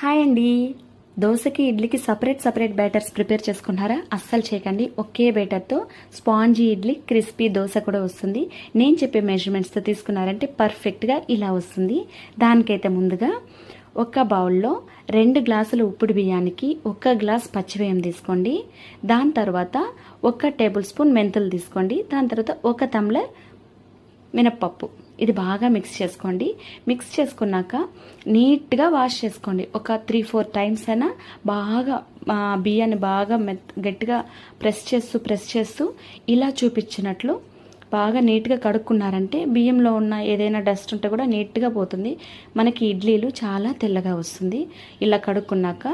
Hi అండి. దోశకి ఇడ్లీకి separate batters prepare చేసుకున్నారా? అస్సలు చేయకండి. ఒకే బ్యాటర్తో స్పాంజీ ఇడ్లీ, క్రిస్పీ దోశ కూడా వస్తుంది. నేను చెప్పే మెజర్మెంట్స్తో తీసుకున్నారంటే పర్ఫెక్ట్గా ఇలా వస్తుంది. దానికైతే ముందుగా ఒక బౌల్లో 2 గ్లాసులు ఉప్పుడు బియ్యానికి 1 గ్లాస్ పచ్చిబియ్యం తీసుకోండి. దాని తర్వాత 1 టేబుల్ స్పూన్ మెంతులు తీసుకోండి. దాని తర్వాత 1 టంబ్లర్ మినప్పప్పు. ఇది బాగా మిక్స్ చేసుకోండి. మిక్స్ చేసుకున్నాక నీట్గా వాష్ చేసుకోండి. ఒక 3-4 టైమ్స్ అయినా బాగా బియ్యాన్ని బాగా గట్టిగా ప్రెస్ చేస్తూ ఇలా చూపించినట్లు బాగా నీట్గా కడుక్కున్నారంటే బియ్యంలో ఉన్న ఏదైనా డస్ట్ ఉంటే కూడా నీట్గా పోతుంది. మనకి ఇడ్లీలు చాలా తెల్లగా వస్తుంది. ఇలా కడుక్కున్నాక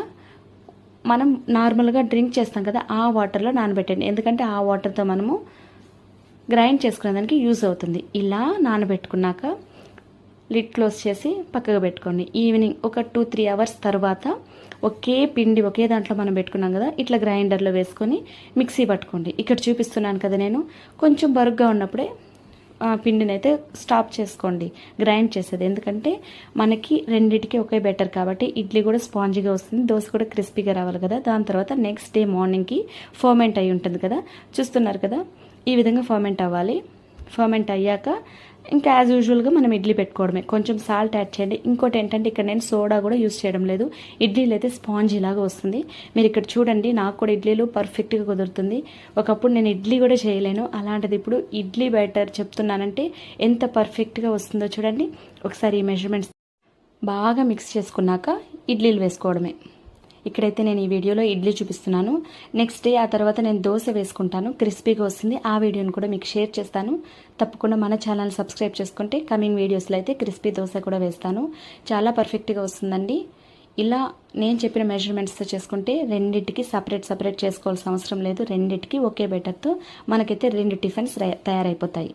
మనం నార్మల్గా డ్రింక్ చేస్తాం కదా, ఆ వాటర్లో నానబెట్టండి. ఎందుకంటే ఆ వాటర్తో మనము గ్రైండ్ చేసుకునేదానికి యూజ్ అవుతుంది. ఇలా నానబెట్టుకున్నాక లిడ్ క్లోజ్ చేసి పక్కకు పెట్టుకోండి. ఈవినింగ్ ఒక 2-3 అవర్స్ తర్వాత ఒకే పిండి ఒకే దాంట్లో మనం పెట్టుకున్నాం కదా, ఇట్లా గ్రైండర్లో వేసుకొని మిక్సీ పట్టుకోండి. ఇక్కడ చూపిస్తున్నాను కదా, నేను కొంచెం బరుగ్గా ఉన్నప్పుడే పిండిని అయితే స్టాప్ చేసుకోండి గ్రైండ్ చేసేది. ఎందుకంటే మనకి రెండిటికి ఒకే బెటర్ కాబట్టి ఇడ్లీ కూడా స్పాంజీగా వస్తుంది, దోశ కూడా క్రిస్పీగా రావాలి కదా. దాని తర్వాత నెక్స్ట్ డే మార్నింగ్కి ఫర్మెంట్ అయి ఉంటుంది కదా, చూస్తున్నారు కదా, ఈ విధంగా ఫర్మెంట్ అవ్వాలి. ఫర్మెంట్ అయ్యాక ఇంకా యాజ్ యూజువల్గా మనం ఇడ్లీ పెట్టుకోవడమే. కొంచెం సాల్ట్ యాడ్ చేయండి. ఇంకోటి ఏంటంటే ఇక్కడ నేను సోడా కూడా యూజ్ చేయడం లేదు. ఇడ్లీలు అయితే స్పాంజీ లాగా వస్తుంది. మీరు ఇక్కడ చూడండి, నాకు కూడా ఇడ్లీలు పర్ఫెక్ట్గా కుదురుతుంది. ఒకప్పుడు నేను ఇడ్లీ కూడా చేయలేను, అలాంటిది ఇప్పుడు ఇడ్లీ బ్యాటర్ చెప్తున్నానంటే ఎంత పర్ఫెక్ట్గా వస్తుందో చూడండి. ఒకసారి ఈ మెజర్మెంట్స్ బాగా మిక్స్ చేసుకున్నాక ఇడ్లీలు వేసుకోవడమే. ఇక్కడైతే నేను ఈ వీడియోలో ఇడ్లీ చూపిస్తున్నాను. నెక్స్ట్ డే ఆ తర్వాత నేను దోశ వేసుకుంటాను, క్రిస్పీగా వస్తుంది. ఆ వీడియోని కూడా మీకు షేర్ చేస్తాను. తప్పకుండా మన ఛానల్ సబ్స్క్రైబ్ చేసుకుంటే కమింగ్ వీడియోస్లో అయితే క్రిస్పీ దోశ కూడా వేస్తాను. చాలా పర్ఫెక్ట్గా వస్తుందండి. ఇలా నేను చెప్పిన మెజర్మెంట్స్తో చేసుకుంటే రెండింటికి సపరేట్ చేసుకోవాల్సిన అవసరం లేదు. రెండింటికి ఒకే బెటర్తో మనకైతే 2 టిఫిన్స్ తయారైపోతాయి.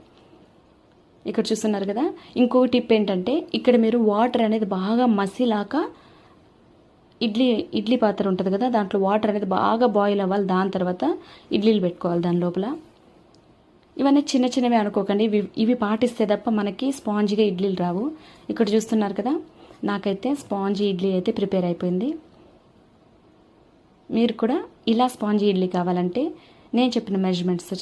ఇక్కడ చూస్తున్నారు కదా. ఇంకో టిప్ ఏంటంటే ఇక్కడ మీరు వాటర్ అనేది బాగా మసిలాక ఇడ్లీ పాత్ర ఉంటుంది కదా, దాంట్లో వాటర్ అనేది బాగా బాయిల్ అవ్వాలి. దాని తర్వాత ఇడ్లీలు పెట్టుకోవాలి దాని లోపల. ఇవన్నీ చిన్నవి అనుకోకండి, ఇవి పాటిస్తే తప్ప మనకి స్పాంజీగా ఇడ్లీలు రావు. ఇక్కడ చూస్తున్నారు కదా, నాకైతే స్పాంజీ ఇడ్లీ అయితే ప్రిపేర్ అయిపోయింది. మీరు కూడా ఇలా స్పాంజీ ఇడ్లీ కావాలంటే నేను చెప్పిన మెజర్మెంట్స్తో